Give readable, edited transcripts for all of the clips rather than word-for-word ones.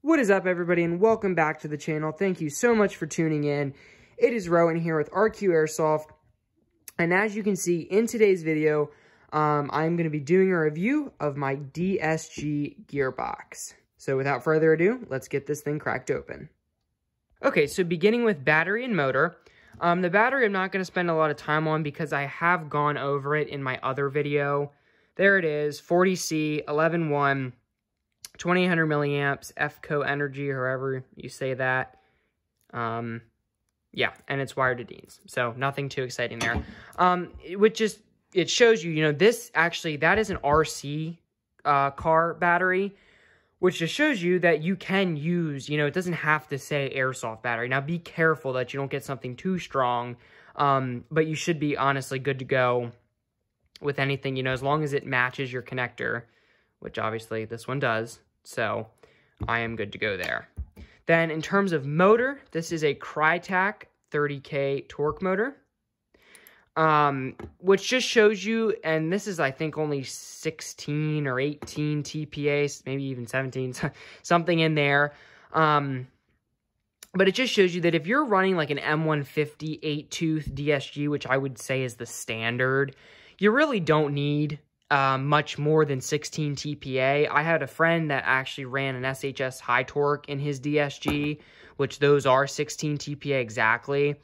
What is up, everybody, and welcome back to the channel. Thank you so much for tuning in. It is Rowan here with RQ Airsoft, and as you can see in today's video, I'm going to be doing a review of my DSG Gearbox. So without further ado, let's get this thing cracked open. Okay, so beginning with battery and motor. The battery I'm not going to spend a lot of time on because I have gone over it in my other video. There it is, 40C, 11.1. 2800 milliamps, FCO energy, or however you say that. Yeah, and it's wired to Deans. So nothing too exciting there. It shows you, this actually, that is an RC car battery, which just shows you that you can use, it doesn't have to say Airsoft battery. Now be careful that you don't get something too strong, but you should be honestly good to go with anything, as long as it matches your connector, which obviously this one does. So I am good to go there. Then in terms of motor, this is a Crytac 30K torque motor, which just shows you, and this is I think only 16 or 18 TPA, maybe even 17, something in there. But it just shows you that if you're running like an M150 8-tooth DSG, which I would say is the standard, you really don't need much more than 16 TPA. I had a friend that actually ran an SHS high torque in his DSG, which those are 16 TPA exactly,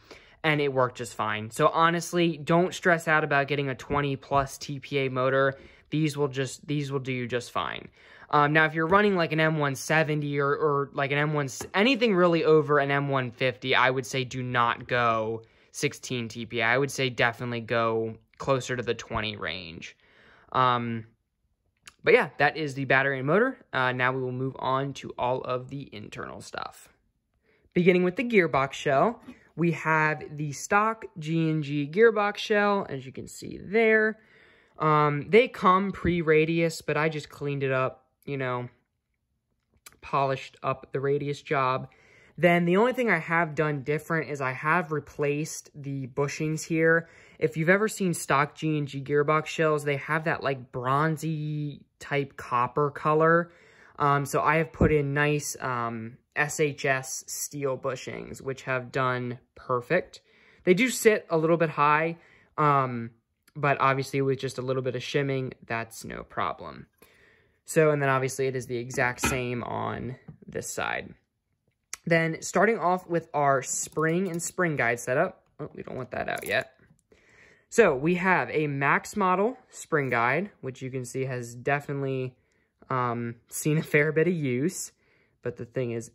and it worked just fine. So honestly, don't stress out about getting a 20 plus TPA motor. These will do you just fine. Now, if you're running like an M170 or like an M1, anything really over an M150, I would say do not go 16 TPA. I would say definitely go closer to the 20 range. But yeah, that is the battery and motor. Now we will move on to all of the internal stuff. Beginning with the gearbox shell, we have the stock G&G gearbox shell, as you can see there. They come pre-radius, but I just cleaned it up, polished up the radius job. Then the only thing I have done different is I have replaced the bushings here. If you've ever seen stock G&G gearbox shells, they have that like bronzy type copper color. So I have put in nice SHS steel bushings, which have done perfect. They do sit a little bit high, but obviously with just a little bit of shimming, that's no problem. So, and then obviously it is the exact same on this side. Then starting off with our spring and spring guide setup. Oh, we don't want that out yet. So we have a max model spring guide, which you can see has definitely seen a fair bit of use. But the thing is,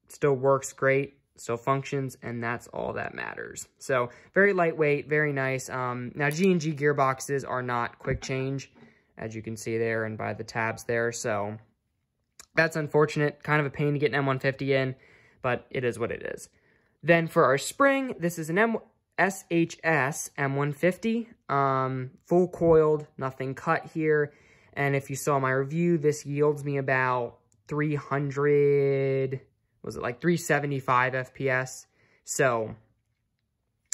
still works great, still functions, and that's all that matters. So very lightweight, very nice. Now G&G gearboxes are not quick change, as you can see there and by the tabs there. So that's unfortunate, kind of a pain to get an M150 in, but it is what it is. Then for our spring, this is an SHS M150, full coiled, nothing cut here. And if you saw my review, this yields me about 375 FPS. So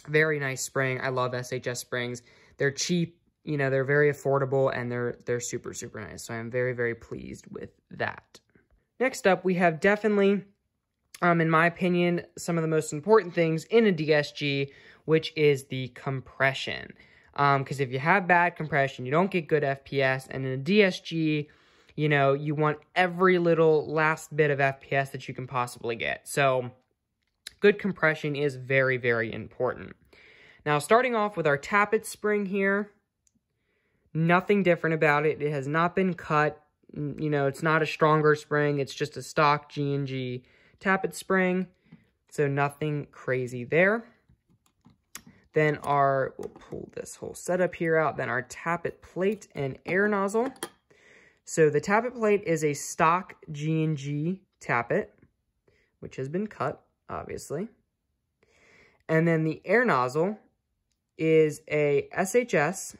very nice spring. I love SHS springs. They're cheap, they're very affordable, and they're super, super nice. So I'm very, very pleased with that. Next up, we have definitely, in my opinion, some of the most important things in a DSG, which is the compression. Because if you have bad compression, you don't get good FPS. And in a DSG, you want every little last bit of FPS that you can possibly get. So good compression is very, very important. Now, starting off with our tappet spring here, nothing different about it. It has not been cut. It's not a stronger spring. It's just a stock G&G tappet spring. So nothing crazy there. Then we'll pull this whole setup here out. Then our tappet plate and air nozzle. So the tappet plate is a stock G&G tappet, which has been cut, obviously. And then the air nozzle is a SHS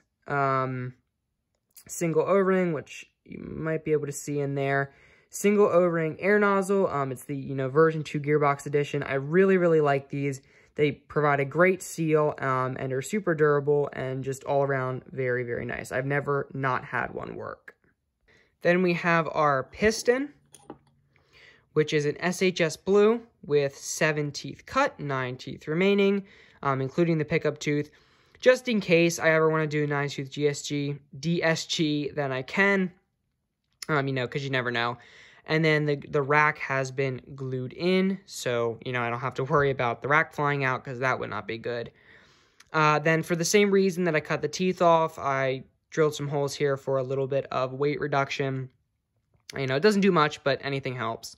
single O-ring, which you might be able to see in there. Single O-ring air nozzle. It's the, version 2 Gearbox edition. I really, really like these. They provide a great seal and are super durable and just all around very, very nice. I've never not had one work. Then we have our piston. which is an SHS blue with 7 teeth cut, 9 teeth remaining, including the pickup tooth. Just in case I ever want to do a 9-tooth DSG, then I can, you know, because you never know. And then the rack has been glued in, so, you know, I don't have to worry about the rack flying out, because that would not be good. Then for the same reason that I cut the teeth off, I drilled some holes here for a little bit of weight reduction. You know, it doesn't do much, but anything helps.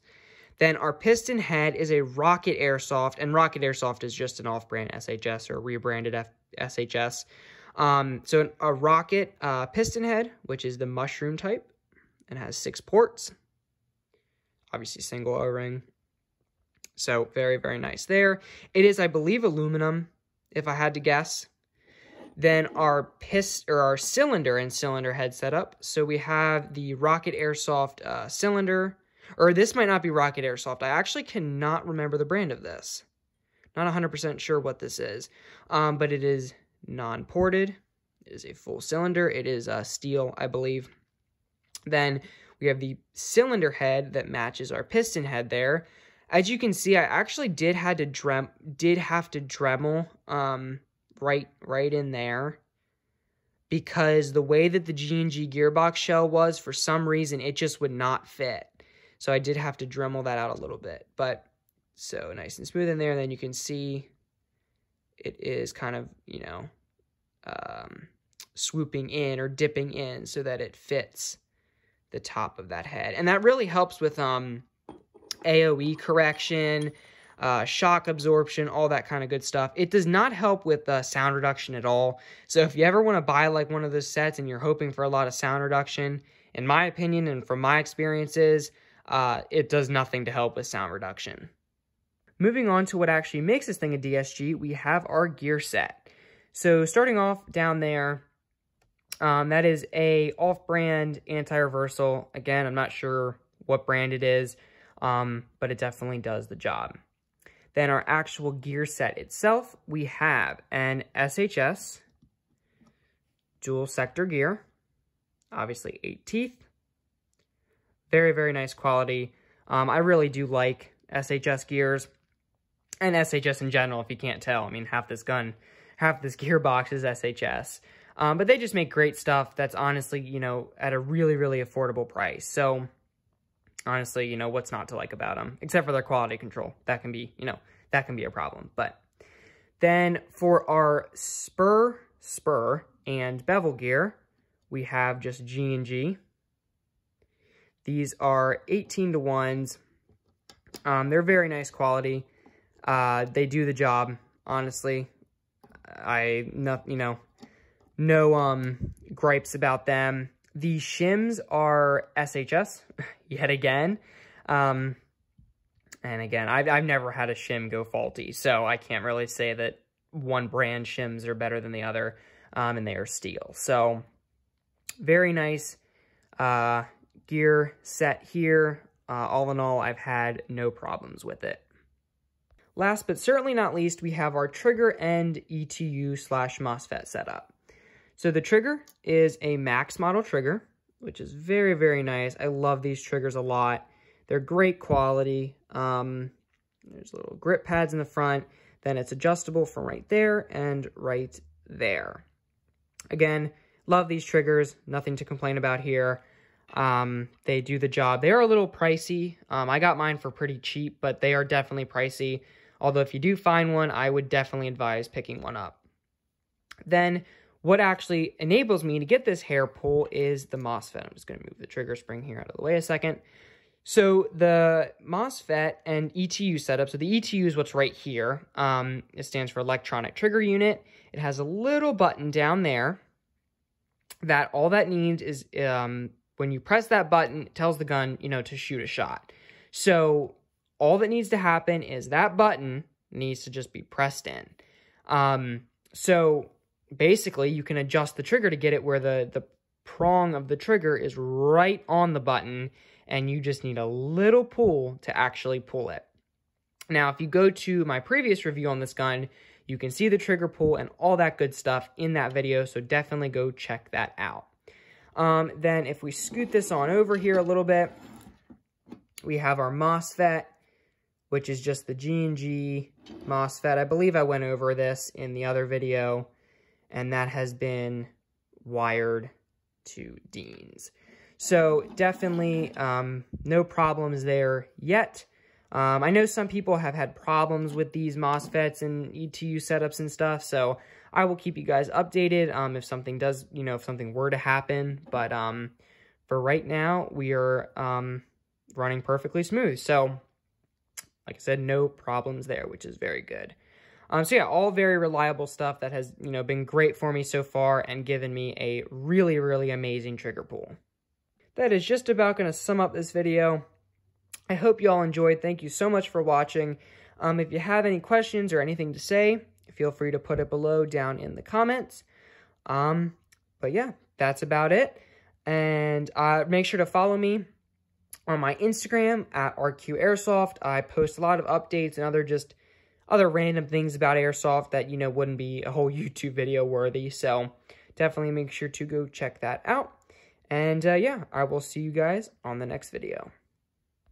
Then our piston head is a Rocket Airsoft, and Rocket Airsoft is just an off-brand SHS or rebranded SHS. So a Rocket piston head, which is the mushroom type, and has 6 ports. Obviously single O-ring. So very, very nice there. It is, I believe, aluminum, if I had to guess. Then our cylinder and cylinder head setup. So we have the Rocket Airsoft cylinder. Or this might not be Rocket Airsoft. I actually cannot remember the brand of this. Not 100% sure what this is. But it is non-ported. It is a full cylinder. It is steel, I believe. Then we have the cylinder head that matches our piston head there. As you can see, I actually did have to Dremel right in there, because the way that the G&G Gearbox shell was, for some reason, it just would not fit. So I did have to Dremel that out a little bit, but so nice and smooth in there. And then you can see it is kind of, you know, swooping in or dipping in so that it fits the top of that head. And that really helps with AOE correction, shock absorption, all that kind of good stuff. It does not help with sound reduction at all. So if you ever want to buy like one of those sets and you're hoping for a lot of sound reduction, in my opinion and from my experiences, it does nothing to help with sound reduction. Moving on to what actually makes this thing a DSG, we have our gear set. So starting off down there, that is a off-brand anti-reversal. Again, I'm not sure what brand it is, but it definitely does the job. Then our actual gear set itself, we have an SHS dual sector gear, obviously 8 teeth. Very, very nice quality. I really do like SHS gears and SHS in general, if you can't tell. I mean, half this gearbox is SHS. But they just make great stuff that's honestly, you know, at a really, really affordable price. So honestly, you know, what's not to like about them? Except for their quality control. That can be, you know, that can be a problem. But then for our spur, and bevel gear, we have just G&G. These are 18-to-1s. They're very nice quality. They do the job, honestly. No gripes about them. The shims are SHS, yet again. And again, I've never had a shim go faulty, so I can't really say that one brand shims are better than the other, and they are steel. So, very nice gear set here. All in all, I've had no problems with it. Last but certainly not least, we have our trigger and ETU/Mosfet setup. So the trigger is a Max model trigger, which is very, very nice. I love these triggers a lot. They're great quality. There's little grip pads in the front. Then it's adjustable from right there and right there. Again, love these triggers. Nothing to complain about here. They do the job. They are a little pricey. I got mine for pretty cheap, but they are definitely pricey. Although if you do find one, I would definitely advise picking one up. Then what actually enables me to get this hair pull is the Mosfet. I'm just going to move the trigger spring here out of the way a second. So the Mosfet and ETU setup, so the ETU is what's right here. It stands for electronic trigger unit. It has a little button down there that all that needs is when you press that button, it tells the gun, you know, to shoot a shot. So all that needs to happen is that button needs to just be pressed in. So basically, you can adjust the trigger to get it where the prong of the trigger is right on the button, and you just need a little pull to actually pull it. Now, if you go to my previous review on this gun, you can see the trigger pull and all that good stuff in that video, so definitely go check that out. Then if we scoot this on over here a little bit, We have our Mosfet, which is just the G&G Mosfet. I believe I went over this in the other video, and that has been wired to Dean's. So definitely no problems there yet. I know some people have had problems with these Mosfets and ETU setups and stuff, so I will keep you guys updated if something does, if something were to happen. But for right now, we are running perfectly smooth. So, like I said, no problems there, which is very good. So yeah, all very reliable stuff that has, been great for me so far and given me a really, really amazing trigger pull. That is just about going to sum up this video. I hope you all enjoyed. Thank you so much for watching. If you have any questions or anything to say, feel free to put it below down in the comments. But yeah, that's about it. And make sure to follow me on my Instagram at RQ Airsoft. I post a lot of updates and other random things about Airsoft that, wouldn't be a whole YouTube video worthy. So definitely make sure to go check that out. And yeah, I will see you guys on the next video.